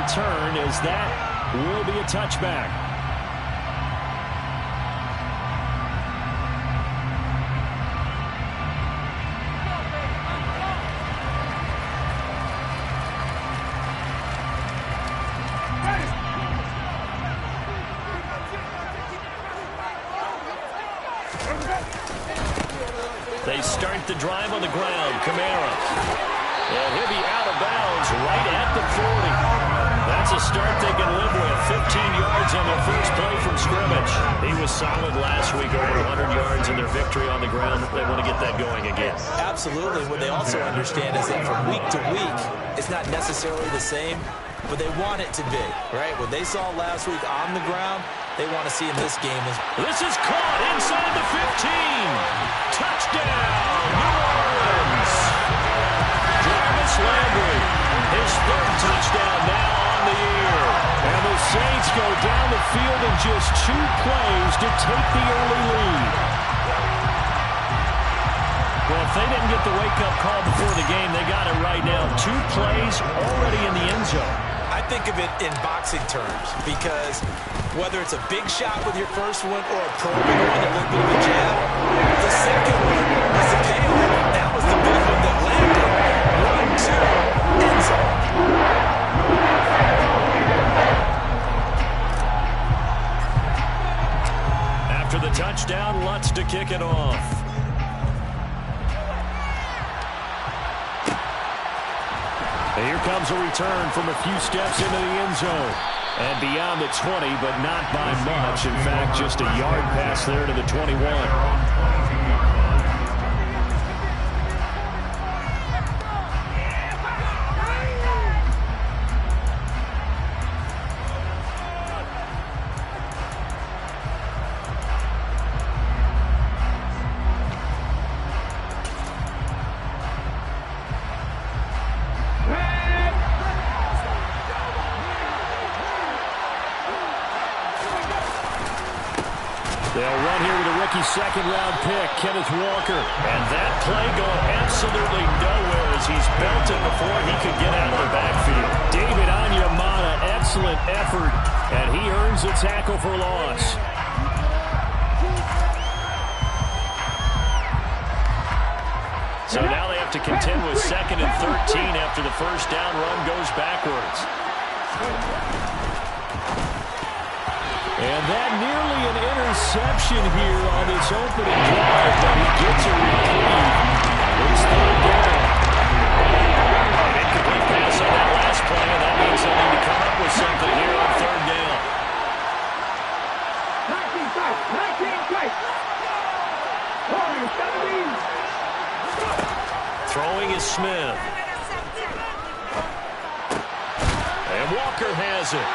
return, as that will be a touchback. They start the drive on the ground. Kamara. And he'll be out of bounds right at the 40. That's a start they can live with. 15 yards on their first play from scrimmage. He was solid last week, over 100 yards in their victory on the ground. They want to get that going again. Absolutely. What they also understand is that from week to week, it's not necessarily the same, but they want it to be, right? What they saw last week on the ground, they want to see in this game. This is caught inside the 15. Touchdown, New Orleans. Jarvis Landry, his third touchdown now on the year. And the Saints go down the field in just 2 plays to take the early lead. Well, if they didn't get the wake-up call before the game, they got it right now. 2 plays already in the end zone. I think of it in boxing terms, because whether it's a big shot with your first one or a probing one, a little bit of a jab, the second one was the payoff. That was the big one that landed. 1-2, end zone. After the touchdown, Lutz to kick it off. Here comes a return from a few steps into the end zone. And beyond the 20, but not by much. In fact, just a yard pass there to the 21. They'll run here with a rookie second-round pick, Kenneth Walker. And that play going absolutely nowhere as he's belted before he could get out of the backfield. David Onyemata, excellent effort, and he earns a tackle for loss. So now they have to contend with 2nd and 13 after the first down run goes backwards. And that nearly an interception here on this opening drive, but he gets a reprieve. It's 3rd down. An incomplete pass on that last play, and that means they'll need to come up with something here on 3rd down. 19 Throwing is Smith. And Walker has it.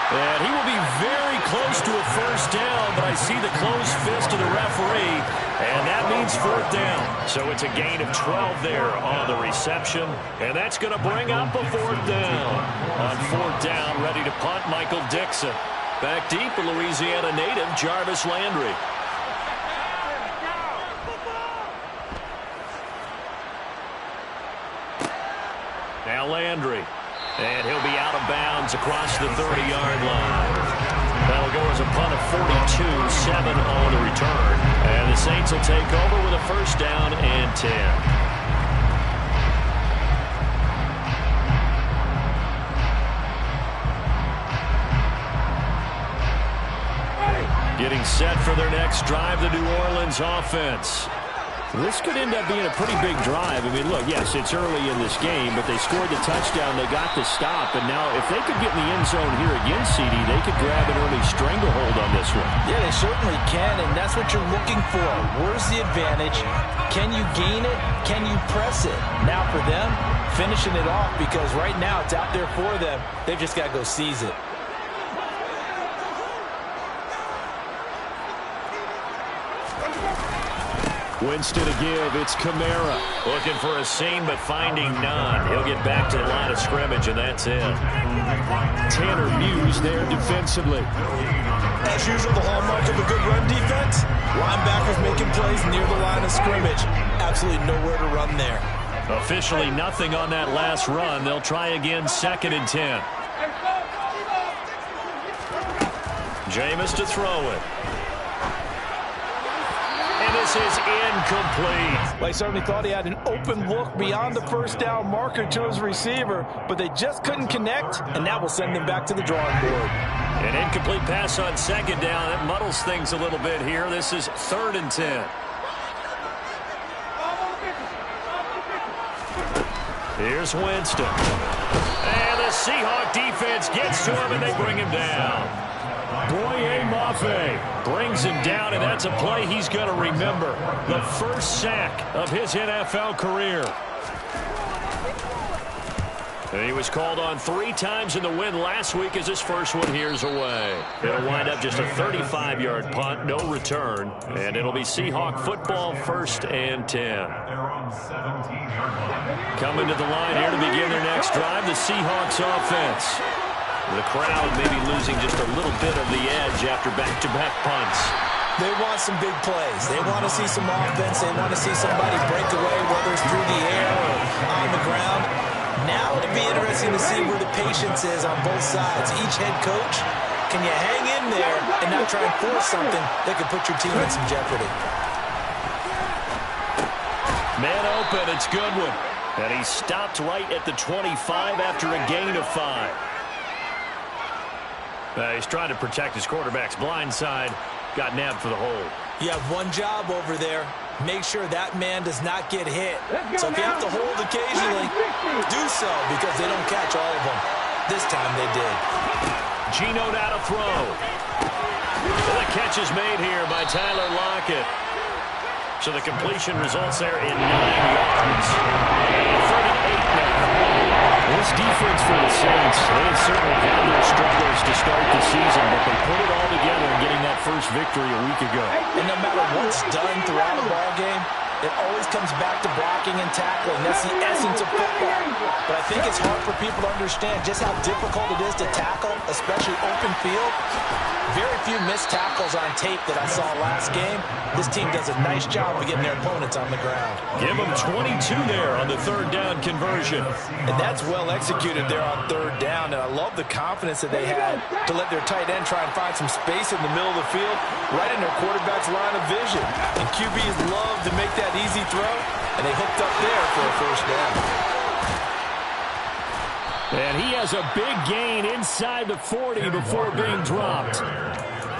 And he will be very close to a first down, but I see the closed fist of the referee, and that means 4th down. So it's a gain of 12 there on the reception, and that's going to bring up a 4th down. On 4th down, ready to punt, Michael Dixon. Back deep, a Louisiana native, Jarvis Landry. Now Landry. And he'll be out of bounds across the 30-yard line. That'll go as a punt of 42, 7 on the return. And the Saints will take over with a first down and 10. Getting set for their next drive, the New Orleans offense. This could end up being a pretty big drive. I mean, look, yes, it's early in this game, but they scored the touchdown. They got the stop. And now if they could get in the end zone here again, CD, they could grab an early stranglehold on this one. Yeah, they certainly can, and that's what you're looking for. Where's the advantage? Can you gain it? Can you press it? Now for them, finishing it off, because right now it's out there for them. They've just got to go seize it. Winston to give. It's Kamara. Looking for a seam, but finding none. He'll get back to the line of scrimmage, and that's it. Tanner Muse there defensively. As usual, the hallmark of a good run defense. Linebackers making plays near the line of scrimmage. Absolutely nowhere to run there. Officially nothing on that last run. They'll try again, 2nd and 10. Jameis to throw it. And this is incomplete. Well, he certainly thought he had an open look beyond the first down marker to his receiver, but they just couldn't connect, and that will send them back to the drawing board. An incomplete pass on second down. That muddles things a little bit here. This is 3rd and 10. Here's Winston. And the Seahawk defense gets to him, and they bring him down. Boye Mafe brings him down, and that's a play he's going to remember. The first sack of his NFL career. And he was called on 3 times in the win last week as his first one here's away. It'll wind up just a 35-yard punt, no return, and it'll be Seahawk football 1st and 10. Coming to the line here to begin their next drive, the Seahawks offense. The crowd maybe losing just a little bit of the edge after back-to-back punts. They want some big plays. They want to see some offense. They want to see somebody break away, whether it's through the air or on the ground. Now it'll be interesting to see where the patience is on both sides. Each head coach, can you hang in there and not try and force something that could put your team in some jeopardy? Man open, it's Goodwin. And he stopped right at the 25 after a gain of 5. He's trying to protect his quarterback's blind side. Got nabbed for the hold. You have one job over there. Make sure that man does not get hit. So if you have to hold occasionally, do so, because they don't catch all of them. This time they did. Geno out to throw. The catch is made here by Tyler Lockett. So the completion results there in 9 yards. 3rd and 8 now. This defense for the Saints, they have certainly had their struggles to start the season, but they put it all together in getting that first victory a week ago. And no matter what's done throughout a ball game, it always comes back to blocking and tackling. That's the essence of football. But I think it's hard for people to understand just how difficult it is to tackle, especially open field. Very few missed tackles on tape that I saw last game. This team does a nice job of getting their opponents on the ground. Give them 22 there on the 3rd down conversion. And that's well executed there on 3rd down. And I love the confidence that they had to let their tight end try and find some space in the middle of the field, right in their quarterback's line of vision. And QBs love to make that easy throw, and they hooked up there for a 1st down. And he has a big gain inside the 40 before being dropped.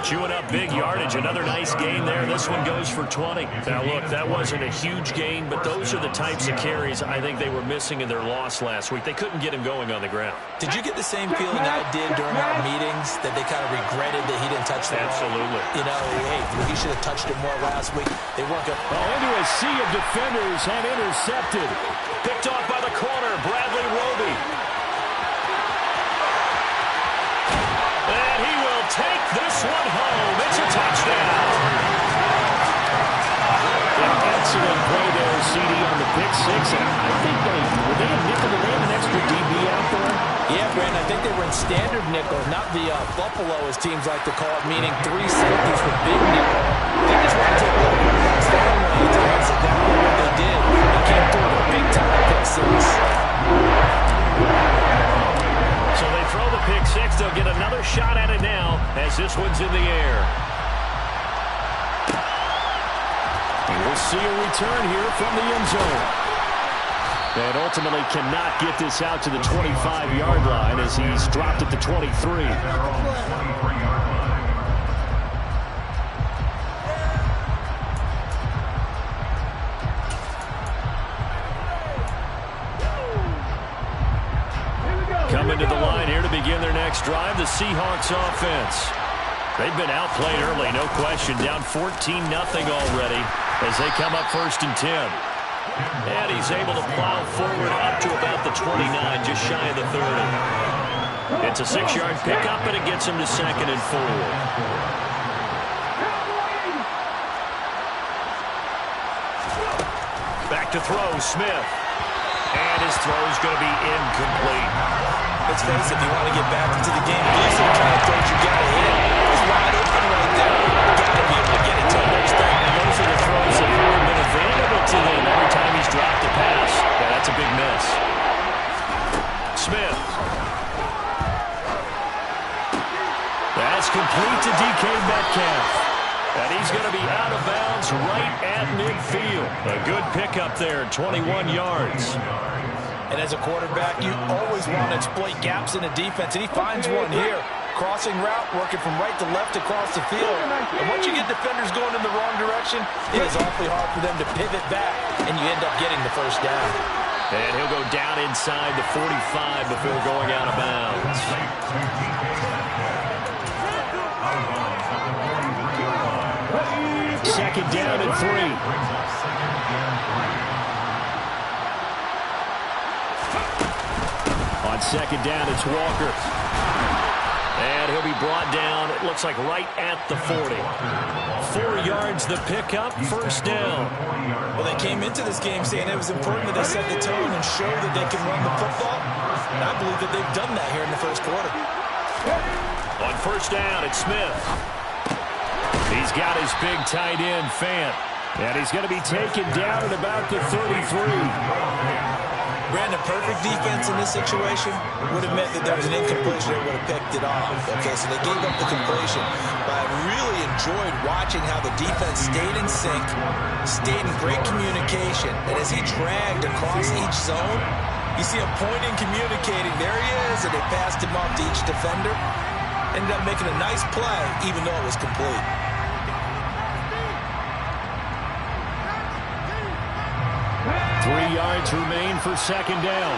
Chewing up big yardage. Another nice gain there. This one goes for 20. Now, look, that wasn't a huge gain, but those are the types of carries I think they were missing in their loss last week. They couldn't get him going on the ground. Did you get the same feeling I did during our meetings, that they kind of regretted that he didn't touch the ball? Absolutely. You know, hey, he should have touched it more last week. They weren't going to... Into a sea of defenders and intercepted. Picked off by the corner, Bradley Roby. And he will take this one home. It's a touchdown. An excellent play there, CD, on the pick 6. And I think were they in nickel? Did they have an extra DB out there? Yeah, Brandon, I think they were in standard nickel, not the Buffalo, as teams like to call it, meaning 3 safeties with big nickel. They just want to take a look at the down lane. That's exactly what they did. They came through with a big-time pick 6. So they throw the pick 6. They'll get another shot at it now as this one's in the air. And we'll see a return here from the end zone. And ultimately cannot get this out to the 25-yard line as he's dropped at the 23. Coming to the line here to begin their next drive, the Seahawks offense. They've been outplayed early, no question. Down 14-0 already as they come up 1st and 10. And he's able to plow forward up to about the 29, just shy of the 30. It's a 6-yard pickup, and it gets him to 2nd and 4. Back to throw, Smith. And his throw is going to be incomplete. Let's face it, if you want to get back into the game, these are the kind of throws you got to hit. It's wide open right there. You got to be able to get it to him next time. And those are the throws that have been available to them every time he's dropped a pass. Yeah, that's a big miss. Smith. That's complete to DK Metcalf. And he's going to be out of bounds right at midfield. A good pickup there, 21 yards. And as a quarterback, you always want to exploit gaps in the defense, and he finds one here. Crossing route, working from right to left across the field. And once you get defenders going in the wrong direction, it is awfully hard for them to pivot back, and you end up getting the first down. And he'll go down inside the 45 before going out of bounds. Second down and 3. On second down, it's Walker. And he'll be brought down, it looks like right at the 40. 4 yards the pickup, first down. Well, they came into this game saying it was important that they set the tone and show that they can run the football. And I believe that they've done that here in the first quarter. On first down, it's Smith. He's got his big tight end, Fant. And he's going to be taken down at about the 33. Brandon, perfect defense in this situation would have meant that there was an incompletion that would have picked it off. Okay, so they gave up the completion. But I really enjoyed watching how the defense stayed in sync, stayed in great communication. And as he dragged across each zone, you see him pointing, communicating. There he is, and they passed him off to each defender. Ended up making a nice play, even though it was complete. 3 yards remain for second down.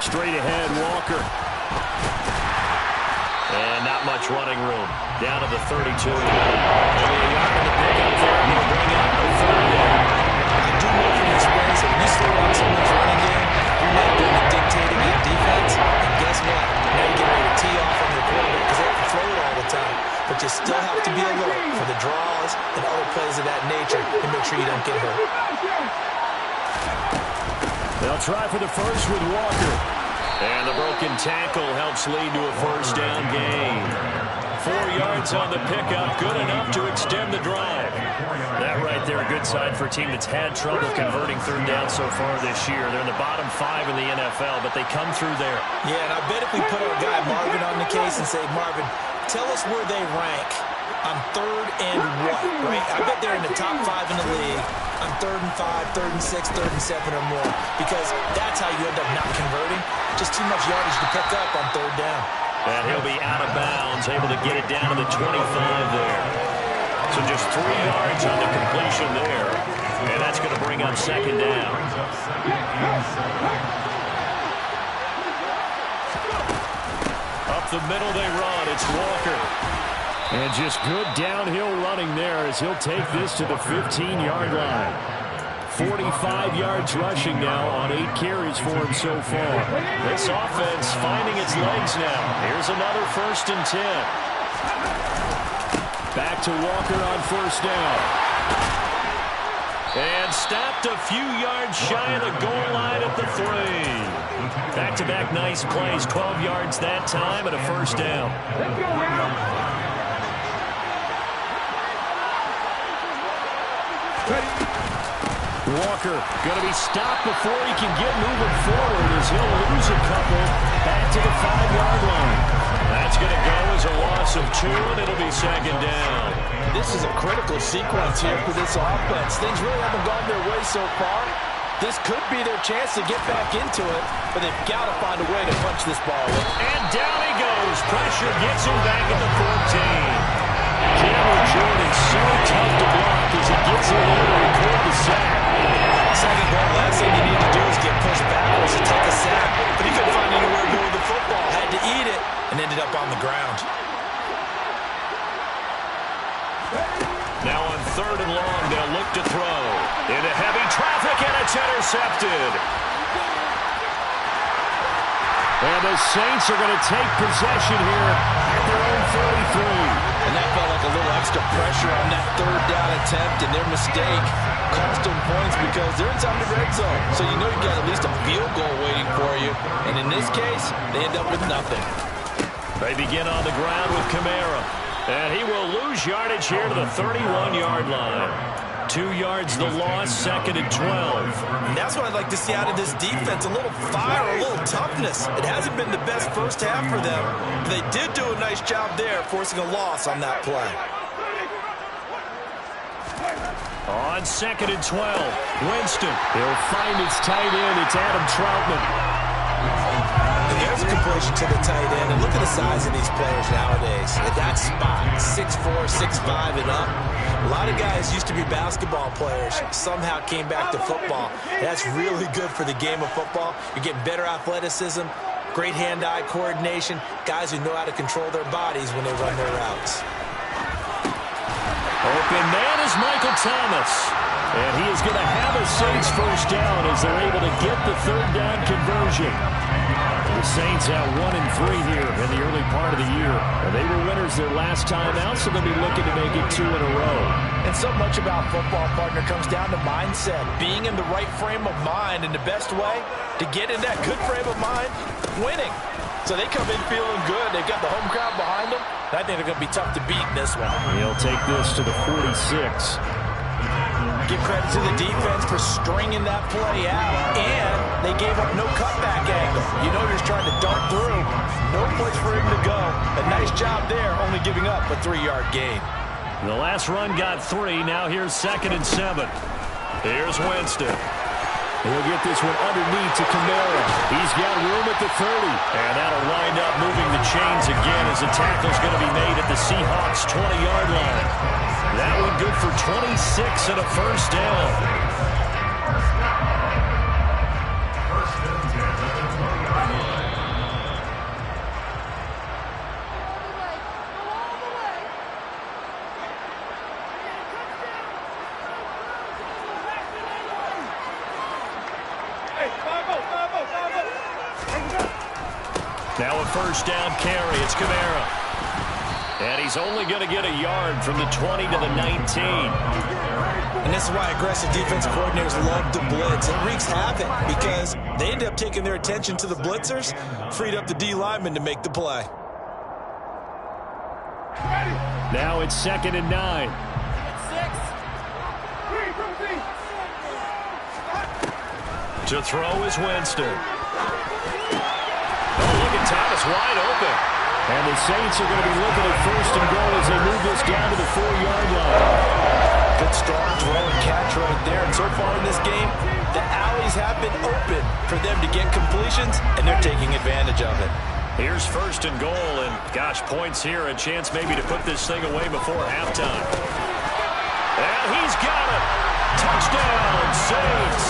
Straight ahead, Walker. And not much running room. Down to the 32. Only a yard in the pickup there. He'll bring up the third down. I do know from experience that when you slow down someone's running game, you're not doing the dictating that defense. And guess what? Now you get ready to tee off on your quarterback because they can throw it all the time. But you still have to be alert for the draws and other plays of that nature and make sure you don't get hurt. They'll try for the first with Walker. And the broken tackle helps lead to a first down gain. 4 yards on the pickup, good enough to extend the drive. That right there, a good sign for a team that's had trouble converting third down so far this year. They're in the bottom 5 in the NFL, but they come through there. Yeah, and I bet if we put our guy Marvin on the case and say, Marvin, tell us where they rank on third and what, right? I bet they're in the top 5 in the league on 3rd and 5, 3rd and 6, 3rd and 7 or more, because that's how you end up not converting. Just too much yardage to pick up on third down. And he'll be out of bounds, able to get it down to the 25 there. So just 3 yards on the completion there, and that's going to bring up second down. Up the middle they run, it's Walker. And just good downhill running there as he'll take this to the 15-yard line. 45 yards rushing now on 8 carries for him so far. This offense finding its legs now. Here's another 1st and 10. Back to Walker on first down. And stopped a few yards shy of the goal line at the 3. Back-to-back nice plays, 12 yards that time and a first down. Walker going to be stopped before he can get moving forward as he'll lose a couple back to the 5-yard line. That's going to go as a loss of 2, and it'll be second down. This is a critical sequence here for this offense. Things really haven't gone their way so far. This could be their chance to get back into it, but they've got to find a way to punch this ball in. And down he goes. Pressure gets him back at the 14. Cameron Jordan's so tough to block as he gets in there to record the sack. Second ball, last thing you need to do is get pushed backwards and take a sack. But he couldn't find anywhere to go with the football. Had to eat it and ended up on the ground. Now on 3rd and long, they'll look to throw. Into heavy traffic, and it's intercepted. And the Saints are going to take possession here at their own 33. And that felt like a little extra pressure on that 3rd down attempt, and their mistake cost them points because they're inside the red zone. So you know you got at least a field goal waiting for you. And in this case, they end up with nothing. They begin on the ground with Kamara. And he will lose yardage here to the 31-yard line. 2 yards the loss, 2nd and 12. And that's what I'd like to see out of this defense, a little fire, a little toughness. It hasn't been the best first half for them, but they did do a nice job there forcing a loss on that play. On 2nd and 12, Winston. He'll find his tight end. It's Adam Troutman. And there's a completion to the tight end. And look at the size of these players nowadays. At that spot, 6'4", 6'5", and up. A lot of guys used to be basketball players, somehow came back to football. That's really good for the game of football. You're getting better athleticism, great hand-eye coordination, guys who know how to control their bodies when they run their routes. Open man is Michael Thomas. And he is going to have a Saints first down as they're able to get the 3rd down conversion. The Saints have 1-3 here in the early part of the year. And they were winners their last time out, so they'll be looking to make it 2 in a row. And so much about football, partner, comes down to mindset. Being in the right frame of mind, and the best way to get in that good frame of mind, winning. So they come in feeling good. They've got the home crowd behind them. I think they're going to be tough to beat in this one. He'll take this to the 46. Give credit to the defense for stringing that play out, and they gave up no cutback angle. You know you're trying to dart through. No place for him to go. A nice job there, only giving up a 3-yard gain. The last run got 3. Now here's 2nd and 7. Here's Winston. He'll get this one underneath to Kamara. He's got room at the 30. And that'll wind up moving the chains again as the tackle's going to be made at the Seahawks' 20-yard line. That one good for 26 and a first down. Now a first down carry. It's Kamara. And he's only going to get a yard from the 20 to the 19. And this is why aggressive defense coordinators love to blitz. It wreaks havoc because they end up taking their attention to the blitzers, freed up the D lineman to make the play. Now it's 2nd and 9. To throw is Winston. Oh, look at Thomas wide open. And the Saints are going to be looking at 1st and goal as they move this down to the 4-yard line. Good strong throw and catch right there. And so far in this game, the alleys have been open for them to get completions, and they're taking advantage of it. Here's 1st and goal, and gosh, points here. A chance maybe to put this thing away before halftime. And he's got it. Touchdown, Saints.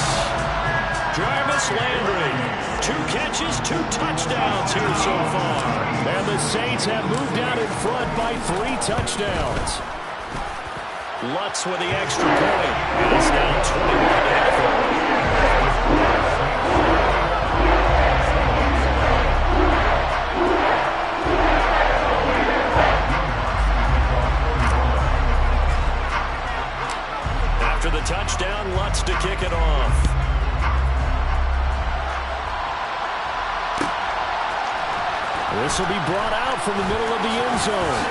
Jarvis Landry. 2 catches, 2 touchdowns here so far. And the Saints have moved out in front by 3 touchdowns. Lutz with the extra point. And it's now 21-0. After the touchdown, Lutz to kick it off. This will be brought out from the middle of the end zone.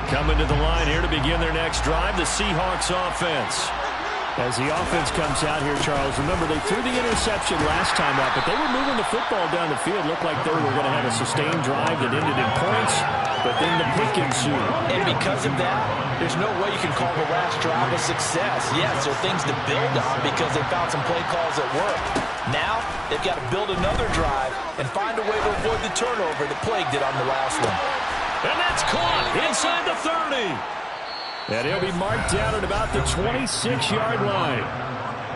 Coming to the line here to begin their next drive, the Seahawks offense. As the offense comes out here, Charles, remember they threw the interception last time out, but they were moving the football down the field. Looked like they were going to have a sustained drive that ended in points, but then the pick ensued. And because of that, there's no way you can call the last drive a success. Yes, there are things to build on because they found some play calls that worked. Now, they've got to build another drive and find a way to avoid the turnover that plagued it on the last one. And that's caught inside the 30. And he'll be marked down at about the 26-yard line.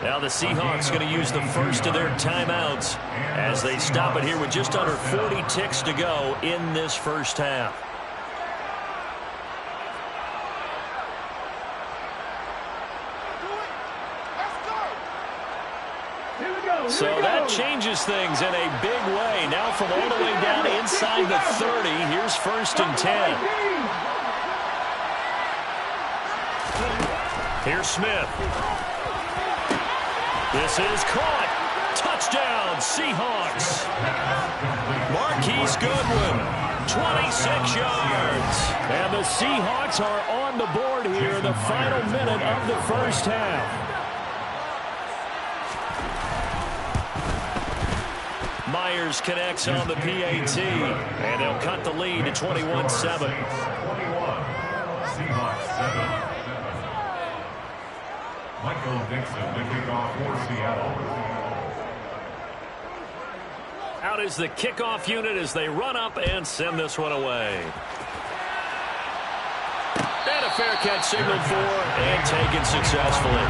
Now the Seahawks going to use the first of their timeouts as they stop it here with just under 40 ticks to go in this first half. So that changes things in a big way. Now from all the way down inside the 30, here's 1st and 10. Here's Smith. This is caught. Touchdown, Seahawks. Marquise Goodwin, 26 yards. And the Seahawks are on the board here in the final minute of the first half. Myers connects on the PAT, and they'll cut the lead to 21-7. Michael Dixon, the kickoff for Seattle. Out is the kickoff unit as they run up and send this one away. And a fair catch signaled for and taken successfully.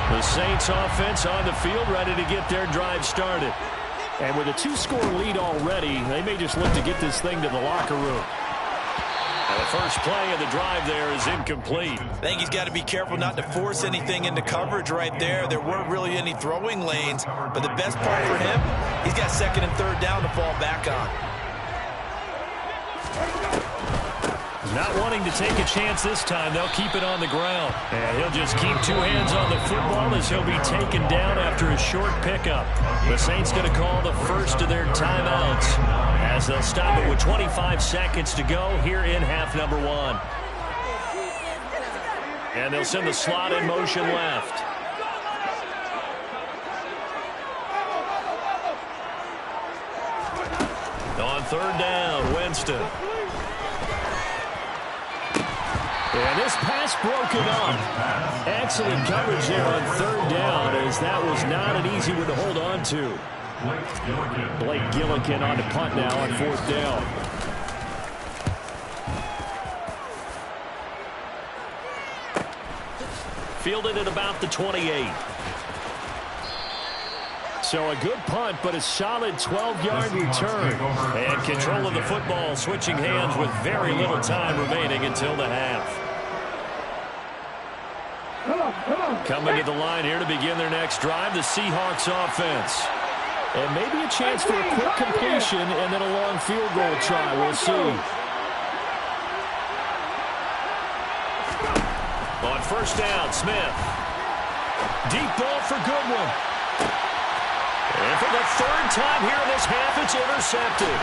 The Saints offense on the field ready to get their drive started. And with a 2-score lead already, they may just look to get this thing to the locker room. And the first play of the drive there is incomplete. I think he's got to be careful not to force anything into coverage right there. There weren't really any throwing lanes, but the best part for him, he's got second and third down to fall back on. Not wanting to take a chance this time, they'll keep it on the ground. And he'll just keep two hands on the football as he'll be taken down after a short pickup. The Saints going to call the first of their timeouts as they'll stop it with 25 seconds to go here in half number one. And they'll send the slot in motion left. On third down, Winston. And this pass broken up. Excellent coverage there on third down, as that was not an easy one to hold on to. Blake Gillikin on to punt now on fourth down. Fielded at about the 28. So a good punt, but a solid 12-yard return. And control of the football switching hands with very little time remaining until the half. Coming to the line here to begin their next drive, the Seahawks offense. And maybe a chance for a quick completion and then a long field goal try. We'll see. On first down, Smith. Deep ball for Goodwin. And for the third time here in this half, it's intercepted.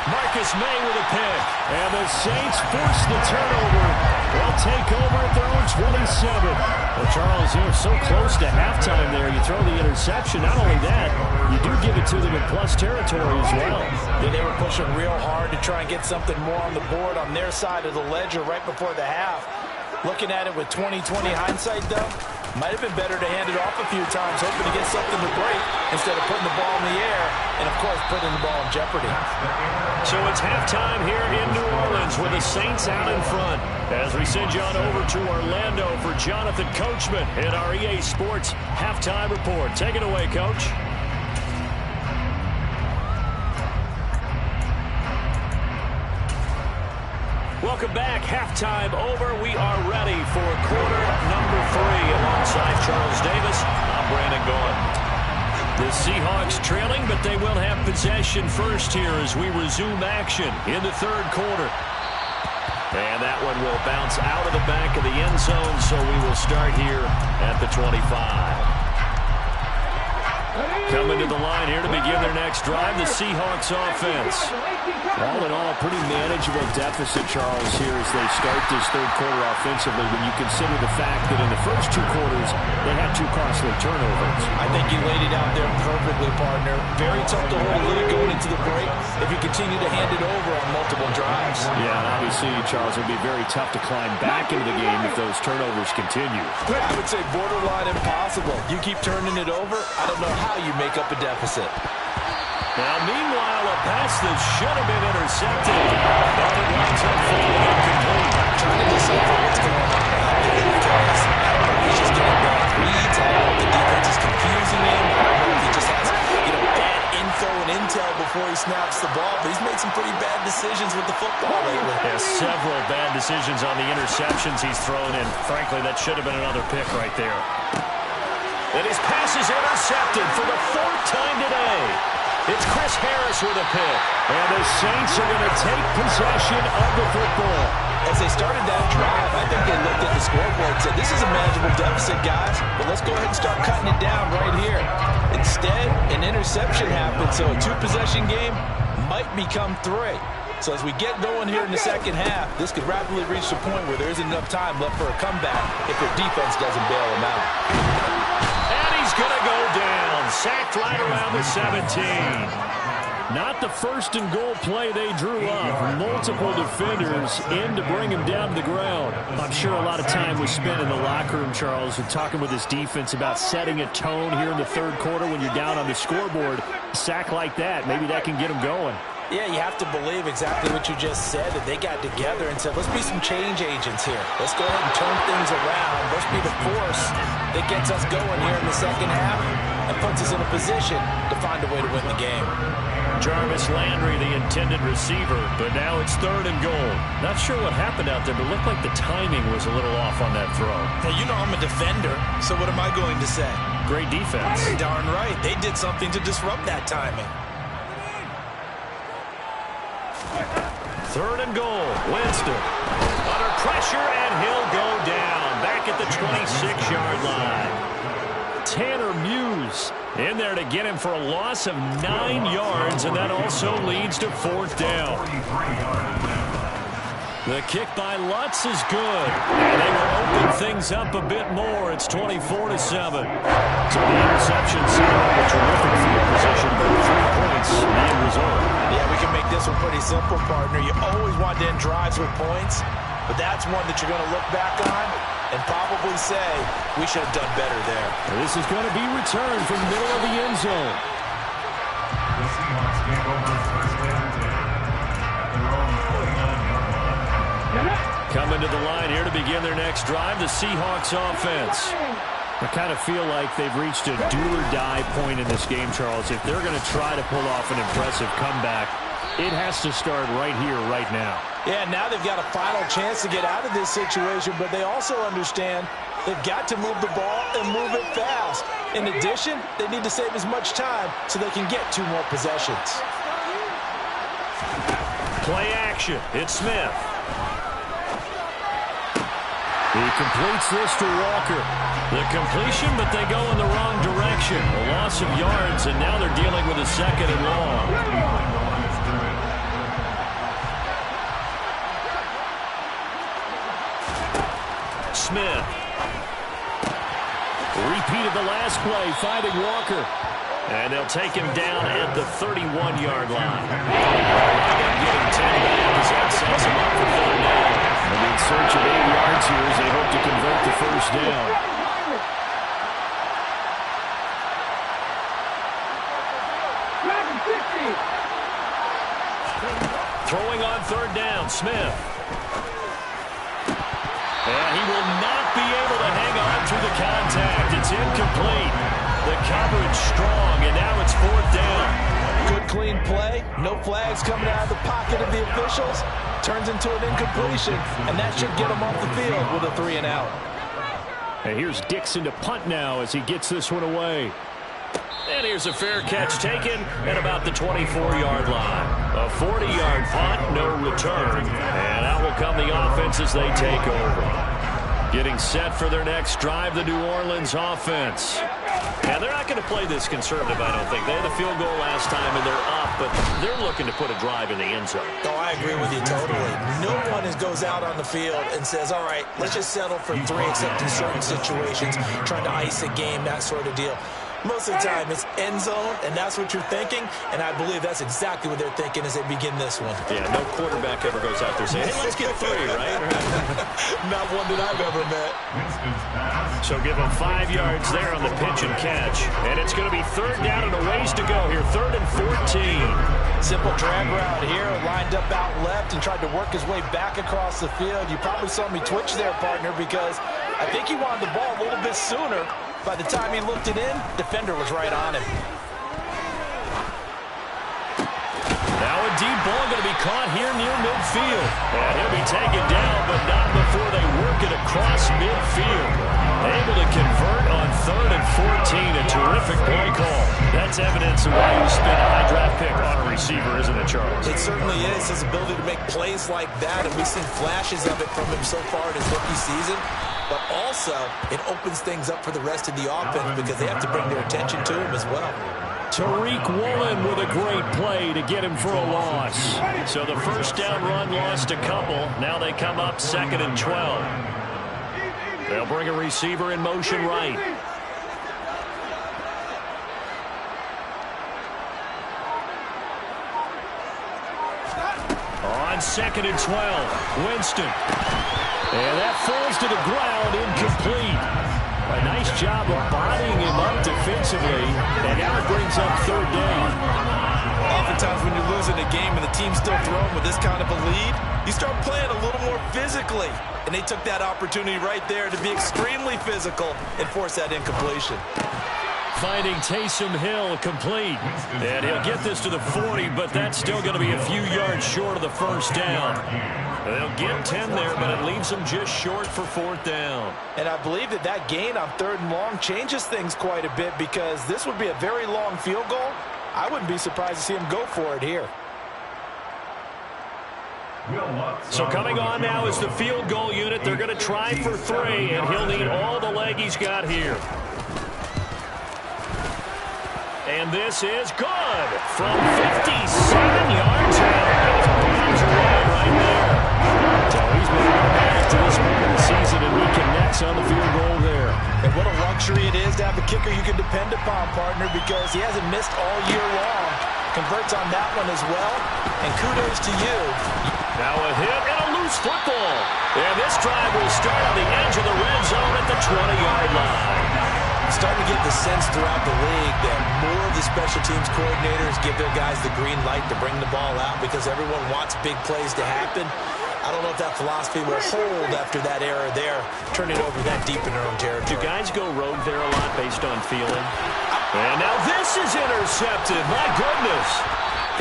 Marcus May with a pick. And the Saints force the turnover. They'll take over at their own 27. Well, Charles, you're so close to halftime there. You throw the interception. Not only that, you do give it to them in plus territory as well. Yeah, they were pushing real hard to try and get something more on the board on their side of the ledger right before the half. Looking at it with 20/20 hindsight, though, might have been better to hand it off a few times, hoping to get something to break instead of putting the ball in the air and, of course, putting the ball in jeopardy. So it's halftime here in New Orleans with the Saints out in front. As we send you on over to Orlando for Jonathan Coachman in our EA Sports Halftime Report. Take it away, Coach. Welcome back. Halftime over. We are ready for quarter number 3. Alongside Charles Davis, I'm Brandon Gaughan. The Seahawks trailing, but they will have possession first here as we resume action in the third quarter. And that one will bounce out of the back of the end zone, so we will start here at the 25. Coming to the line here to begin their next drive, the Seahawks offense. All in all, a pretty manageable deficit, Charles, here as they start this third quarter offensively when you consider the fact that in the first 2 quarters, they had 2 costly turnovers. I think you laid it out there perfectly, partner. Very tough to hold a lead going into the break if you continue to hand it over on multiple drives. Yeah, and obviously, Charles, it would be very tough to climb back into the game if those turnovers continue. I would say borderline impossible. You keep turning it over, I don't know how you make up a deficit. Now, meanwhile, a pass that should have been intercepted, but it winds up falling incomplete. Trying to decipher what's going on out there because, I don't know, he's just getting bad reads. I don't know if the defense is confusing him. I don't know if he just has, bad info and intel before he snaps the ball, but he's made some pretty bad decisions with the football lately. Yeah, several bad decisions on the interceptions he's thrown, and frankly, that should have been another pick right there. And his pass is intercepted for the 4th time today. It's Chris Harris with a pick. And the Saints are going to take possession of the football. As they started that drive, I think they looked at the scoreboard and said, this is a manageable deficit, guys, but let's go ahead and start cutting it down right here. Instead, an interception happened, so a two-possession game might become 3. So as we get going here in the second half, this could rapidly reach the point where there isn't enough time left for a comeback if their defense doesn't bail them out. And he's going to go down, sacked right around the 17. Not the first and goal play they drew up. Multiple defenders in to bring him down to the ground. I'm sure a lot of time was spent in the locker room, Charles, and talking with his defense about setting a tone here in the third quarter when you're down on the scoreboard. A sack like that, maybe that can get him going. Yeah, you have to believe exactly what you just said, that they got together and said, let's be some change agents here. Let's go ahead and turn things around. Let's be the force that gets us going here in the second half and puts us in a position to find a way to win the game. Jarvis Landry, the intended receiver, but now it's third and goal. Not sure what happened out there, but it looked like the timing was a little off on that throw. Now, you know I'm a defender, so what am I going to say? Great defense. Darn right. They did something to disrupt that timing. Third and goal. Winston under pressure, and he'll go down back at the 26-yard line. Tanner Muse in there to get him for a loss of 9 yards, and that also leads to fourth down. The kick by Lutz is good, and they will open things up a bit more. It's 24-7. So the interception set up a terrific field position, but 3 points in the end result. Yeah, we can make this one pretty simple, partner. You always want to end drives with points, but that's one that you're going to look back on and probably say, we should have done better there. And this is going to be returned from the middle of the end zone. The Seahawks get over first down at their own 49-yard line. Coming to the line here to begin their next drive, the Seahawks offense. I kind of feel like they've reached a do-or-die point in this game, Charles. If they're going to try to pull off an impressive comeback, it has to start right here, right now. Yeah, now they've got a final chance to get out of this situation, but they also understand they've got to move the ball and move it fast. In addition, they need to save as much time so they can get 2 more possessions. Play action. It's Smith. He completes this to Walker. The completion, but they go in the wrong direction. A loss of yards, and now they're dealing with a second and long. Smith. Repeated the last play, finding Walker. And they'll take him down at the 31-yard line. Get him 10 back as that sets him up for third down. And in search of 8 yards here as they hope to convert the first down. Throwing on third down, Smith. And he will not be able to hang on through the contact. It's incomplete. The coverage strong, and now it's fourth down. Good, clean play. No flags coming out of the pocket of the officials. Turns into an incompletion, and that should get him off the field with a 3 and out. And here's Dixon to punt now as he gets this one away. And here's a fair catch taken at about the 24-yard line. A 40-yard punt, no return. And out will come the offense as they take over. Getting set for their next drive, the New Orleans offense. And they're not going to play this conservative, I don't think. They had a field goal last time, and they're up, but they're looking to put a drive in the end zone. Oh, I agree with you totally. No one goes out on the field and says, all right, let's just settle for 3 except in certain situations, trying to ice a game, that sort of deal. Most of the time, it's end zone, and that's what you're thinking, and I believe that's exactly what they're thinking as they begin this one. Yeah, no quarterback ever goes out there saying, hey, let's get 3, right? Not one that I've ever met. So give them 5 yards there on the pitch and catch, and it's going to be third down and a ways to go here, 3rd and 14. Simple drag route here, lined up out left and tried to work his way back across the field. You probably saw me twitch there, partner, because I think he wanted the ball a little bit sooner. By the time he looked it in, defender was right on him. Now a deep ball going to be caught here near midfield. And he'll be taken down, but not before they work it across midfield. Able to convert on 3rd and 14. A terrific play call. That's evidence of why you spend a high draft pick on a receiver, isn't it, Charles? It certainly is. His ability to make plays like that, and we've seen flashes of it from him so far in his rookie season. But also, it opens things up for the rest of the offense because they have to bring their attention to him as well. Tariq Woolen with a great play to get him for a loss. So the first down run lost a couple. Now they come up 2nd and 12. They'll bring a receiver in motion right. On 2nd and 12, Winston. And that falls to the ground, incomplete. A nice job of bodying him up defensively, and now it brings up 3rd down. Oftentimes when you're losing a game and the team's still throwing with this kind of a lead, you start playing a little more physically. And they took that opportunity right there to be extremely physical and force that incompletion. Finding Taysom Hill complete. And he'll get this to the 40, but that's still going to be a few yards short of the first down. They'll get 10 there, but it leaves them just short for 4th down. And I believe that that gain on 3rd and long changes things quite a bit because this would be a very long field goal. I wouldn't be surprised to see him go for it here. So coming on now is the field goal unit. They're going to try for 3, and he'll need all the leg he's got here. And this is good from 57 yards out. Those bombs are right there. So he's been automatic to this point of the season, and he connects on the field goal there. And what a luxury it is to have a kicker you can depend upon, partner, because he hasn't missed all year long. Converts on that one as well, and kudos to you. Now a hit and a loose football. And this drive will start on the edge of the red zone at the 20-yard line. Starting to get the sense throughout the league that more of the special teams coordinators give their guys the green light to bring the ball out because everyone wants big plays to happen. I don't know if that philosophy will hold after that error there, turn it over that deep in their own territory. Do guys go rogue there a lot based on feeling? And now this is intercepted. My goodness.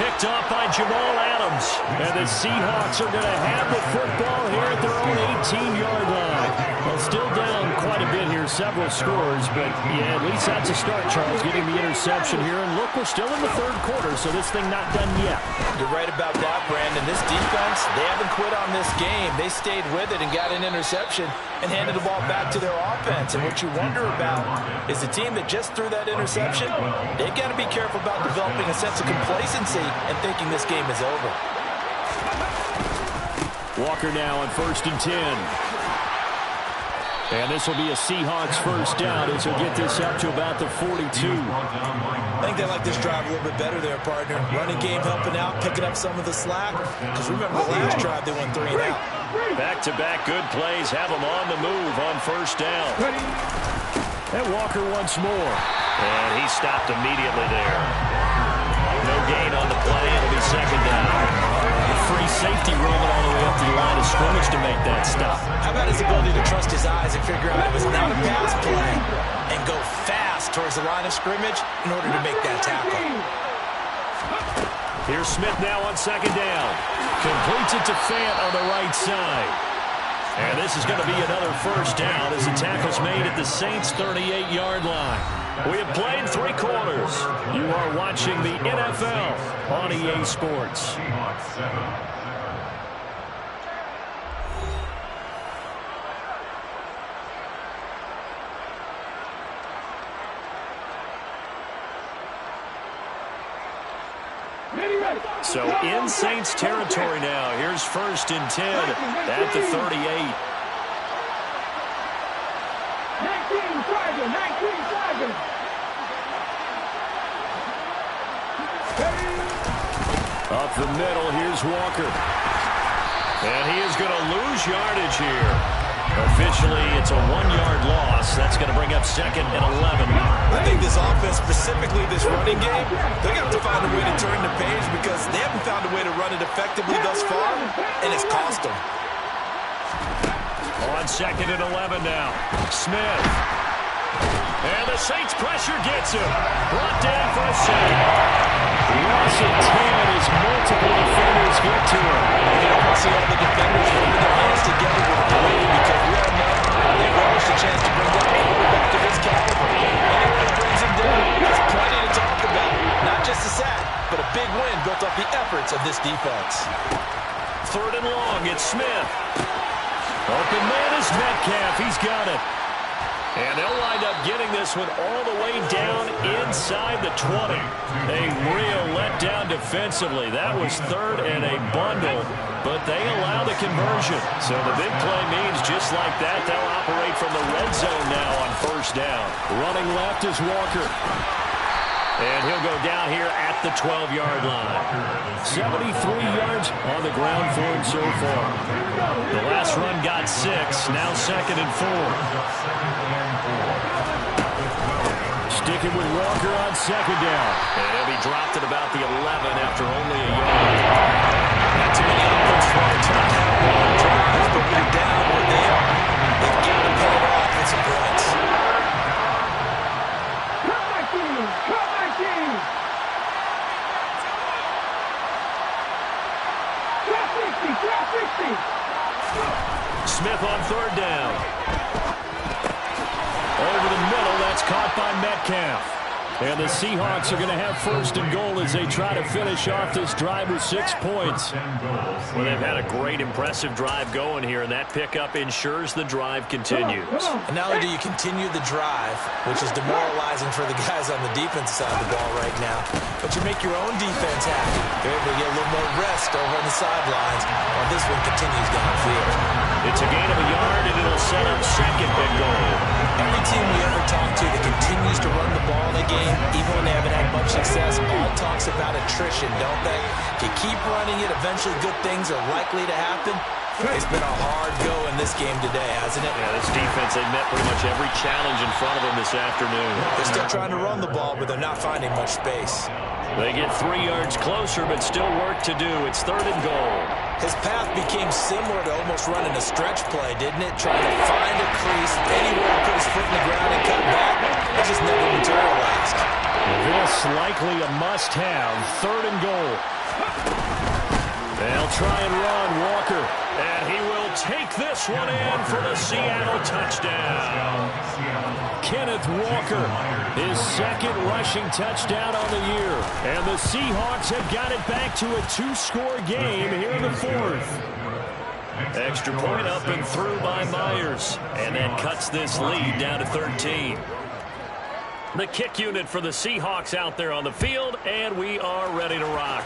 Picked off by Jamal Adams. And the Seahawks are going to have the football here at their own 18-yard line. Well, still down quite a bit here, several scores, but yeah, at least that's a start, Charles, getting the interception here. And look, we're still in the 3rd quarter, so this thing not done yet. You're right about that, Brandon. This defense, they haven't quit on this game. They stayed with it and got an interception and handed the ball back to their offense. And what you wonder about is the team that just threw that interception, they've got to be careful about developing a sense of complacency and thinking this game is over. Walker now on 1st and 10. And this will be a Seahawks first down as he'll get this up to about the 42. I think they like this drive a little bit better there, partner. Running game helping out, picking up some of the slack. Because remember the last drive, they went 3 and out. Back-to-back good plays have them on the move on first down. And Walker once more. And he stopped immediately there. No gain on the play. It'll be 2nd down. Free safety roaming all the way up to the line of scrimmage to make that stop. How about his ability to trust his eyes and figure out it was not a pass play and go fast towards the line of scrimmage in order to make that tackle. Here's Smith now on 2nd down. Completes it to Fant on the right side. And this is going to be another first down as the tackle's made at the Saints' 38-yard line. We have played 3 quarters. You are watching the NFL on EA Sports. So in Saints territory now. Here's 1st and 10 at the 38. 19 Up the middle, here's Walker. And he is going to lose yardage here. Officially, it's a 1-yard loss. That's going to bring up 2nd and 11. I think this offense, specifically this running game, they're going to have to find a way to turn the page because they haven't found a way to run it effectively thus far, and it's cost them. On 2nd and 11 now. Smith. And the Saints pressure gets him. Brought down for a sack. Loss of 10 as multiple defenders get to him. You don't want to see all the defenders rubbing their hands together with glee because we all know they relish the chance to bring down a quarterback of this caliber. Anyone who brings him down has plenty to talk about. result of the efforts of this defense. 3rd and long, it's Smith. Open man is Metcalf. He's got it. And they'll wind up getting this one all the way down inside the 20. A real letdown defensively. That was 3rd and a bundle, but they allow the conversion. So the big play means just like that, they'll operate from the red zone now on 1st down. Running left is Walker. And he'll go down here at the 12-yard line. 73 yards on the ground for him so far. The last run got 6. Now 2nd and 4. Sticking with Walker on 2nd down. And he'll be dropped at about the 11 after only a yard. Not too many offenses want to turn down long drives, but when they're down where they are, they've got to pay it off with some points. Smith on 3rd down. Over the middle, that's caught by Metcalf. And the Seahawks are going to have 1st and goal as they try to finish off this drive with 6 points. Well, they've had a great, impressive drive going here, and that pickup ensures the drive continues. And not only do you continue the drive, which is demoralizing for the guys on the defensive side of the ball right now, but you make your own defense happy. They're able to get a little more rest over on the sidelines while this one continues downfield. It's a gain of a yard, and it'll set up 2nd and goal. Every team we ever talk to that continues to run the ball in a game, even when they haven't had much success, all talks about attrition, don't they? If you keep running it, eventually good things are likely to happen. It's been a hard go in this game today, hasn't it? Yeah, this defense, they met pretty much every challenge in front of them this afternoon. They're still trying to run the ball, but they're not finding much space. They get 3 yards closer, but still work to do. It's 3rd and goal. His path became similar to almost running a stretch play, didn't it? Trying to find a crease, anywhere to put his foot in the ground and cut back. It just never materialized. This likely a must-have. 3rd and goal. They'll try and run Walker. And he will take this one in for the Seattle touchdown. Kenneth Walker, his 2nd rushing touchdown on the year. And the Seahawks have got it back to a 2-score game here in the 4th. Extra point up and through by Myers. And that cuts this lead down to 13. The kick unit for the Seahawks out there on the field, and we are ready to rock.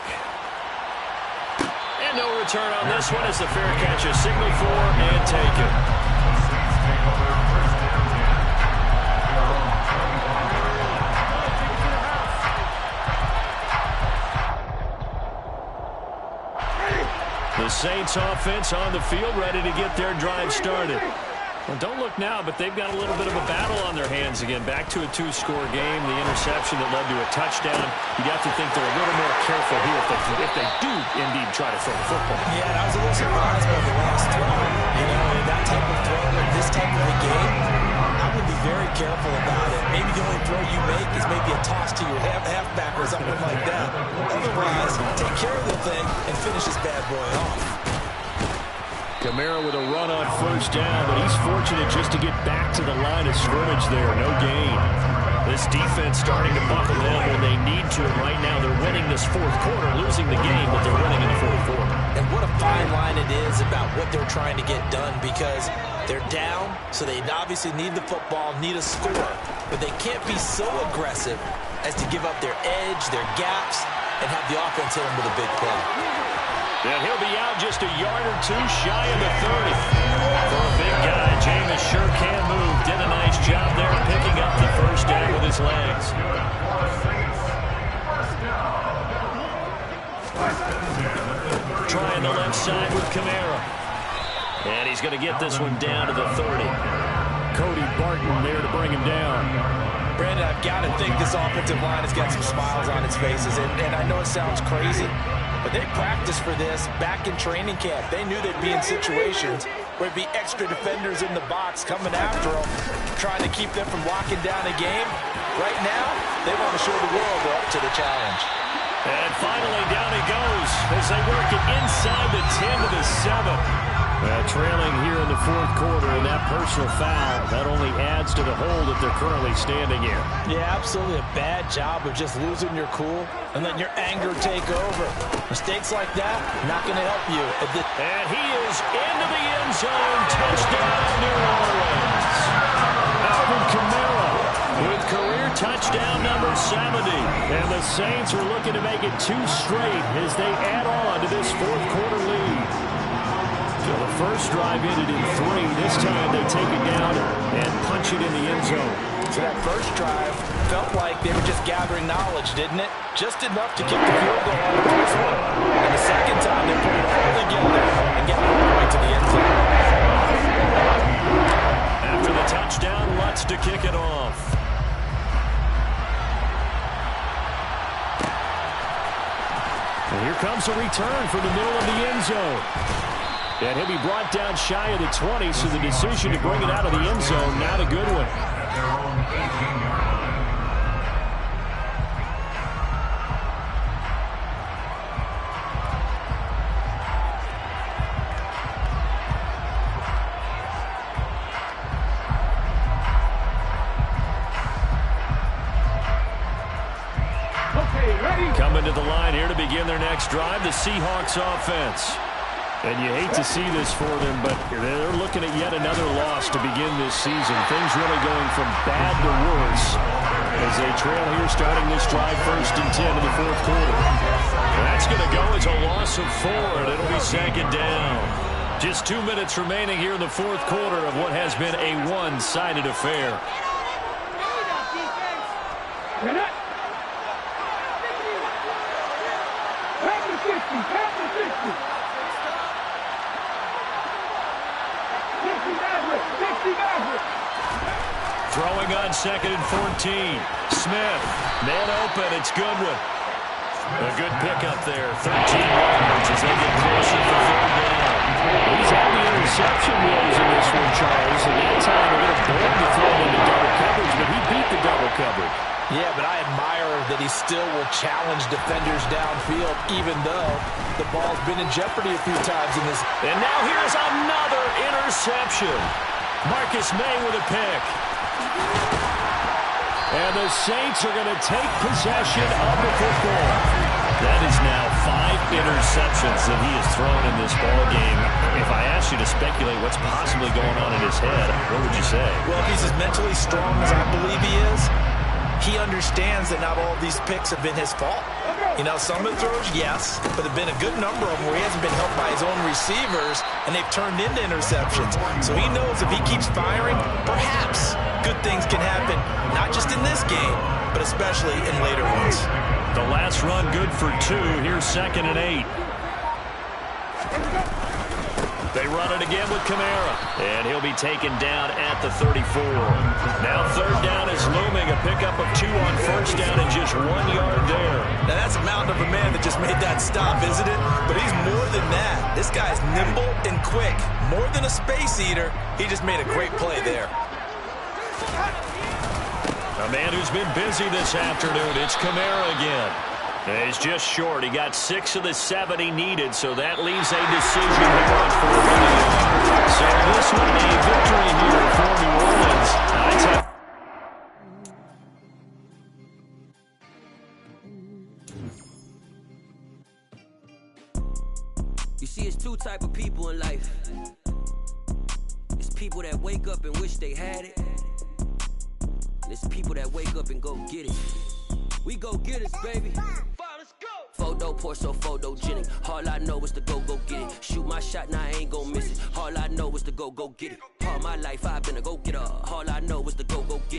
And no return on this one as the fair catch is signaled for and taken. The Saints offense on the field ready to get their drive started. Well, don't look now, but they've got a little bit of a battle on their hands again. Back to a 2-score game. The interception that led to a touchdown. You'd have to think they're a little more careful here if they do indeed try to throw the football. Yeah, and I was a little surprised by the last throw. You know, in that type of throw in this type of a game, I would be very careful about it. Maybe the only throw you make is maybe a toss to your halfback or something like that. Otherwise, take care of the thing and finish this bad boy off. Kamara with a run on 1st down, but he's fortunate just to get back to the line of scrimmage there. No gain. This defense starting to buckle down when they need to, and right now they're winning this 4th quarter, losing the game, but they're winning in the 4th quarter. And what a fine line it is about what they're trying to get done, because they're down, so they obviously need the football, need a score, but they can't be so aggressive as to give up their edge, their gaps, and have the offense hit them with a big play. And he'll be out just a yard or 2 shy of the 30. For a big guy, Jameis sure can move. Did a nice job there picking up the 1st down with his legs. Trying the left side with Kamara. And he's going to get this one down to the 30. Cody Barton there to bring him down. Brandon, I've got to think this offensive line has got some smiles on its faces. And I know it sounds crazy, but they practiced for this back in training camp. They knew they'd be in situations where there'd be extra defenders in the box coming after them, trying to keep them from locking down a game. Right now, they want to show the world they're up to the challenge. And finally, down he goes as they work it inside the 10 to the 7. Trailing here in the fourth quarter, and that personal foul, that only adds to the hole that they're currently standing in. Yeah, absolutely a bad job of just losing your cool and letting your anger take over. Mistakes like that, not going to help you. And he is into the end zone. Touchdown, New Orleans. Alvin Kamara with career touchdown number 70. And the Saints are looking to make it 2 straight as they add on to this fourth quarter lead. So the first drive ended in 3. This time they take it down and punch it in the end zone. So that first drive felt like they were just gathering knowledge, didn't it? Just enough to kick the field goal on the first one. And the second time they put it all together and get all the way to the end zone. After the touchdown, Lutz to kick it off. And here comes a return from the middle of the end zone. And he'll be brought down shy of the 20, so the decision to bring it out of the end zone, not a good one. Their own 18-yard line. Coming to the line here to begin their next drive, the Seahawks offense. And you hate to see this for them, but they're looking at yet another loss to begin this season. Things really going from bad to worse as they trail here starting this drive 1st and 10 in the fourth quarter. That's going to go as a loss of 4, and it'll be 2nd down. Just 2 minutes remaining here in the fourth quarter of what has been a one-sided affair. Throwing on 2nd and 14. Smith, man open, it's Goodwin. A good pickup there, 13 yards as they get closer for 3rd down. He's had the interception woes in this one, Charles, and that time they're going to board the throw into double coverage, but he beat the double coverage. Yeah, but I admire that he still will challenge defenders downfield, even though the ball's been in jeopardy a few times in this. And now here's another interception. Marcus May with a pick. And the Saints are going to take possession of the football. That is now 5 interceptions that he has thrown in this ball game. If I asked you to speculate what's possibly going on in his head, what would you say? Well, if he's as mentally strong as I believe he is, he understands that not all of these picks have been his fault. You know, some of the throws, yes, but there have been a good number of them where he hasn't been helped by his own receivers, and they've turned into interceptions. So he knows if he keeps firing, perhaps good things can happen, not just in this game, but especially in later ones. The last run good for 2. Here's 2nd and 8. They run it again with Kamara, and he'll be taken down at the 34. Now 3rd down is looming, a pickup of 2 on 1st down and just 1 yard there. Now that's a mountain of a man that just made that stop, isn't it? But he's more than that. This guy's nimble and quick. More than a space eater, he just made a great play there. A man who's been busy this afternoon, it's Kamara again. He's just short. He got 6 of the 7 he needed, so that leaves a decision here on 4th down. So this one a victory here for New Orleans. You see, it's 2 type of people in life. It's people that wake up and wish they had it. And it's people that wake up and go get it. We go get it, baby. Photo Porsche, photogenic. All I know is to go get it. Shoot my shot, now I ain't gon' miss it. All I know is to go get it. All my life I've been a go-getter. All I know is to go get it.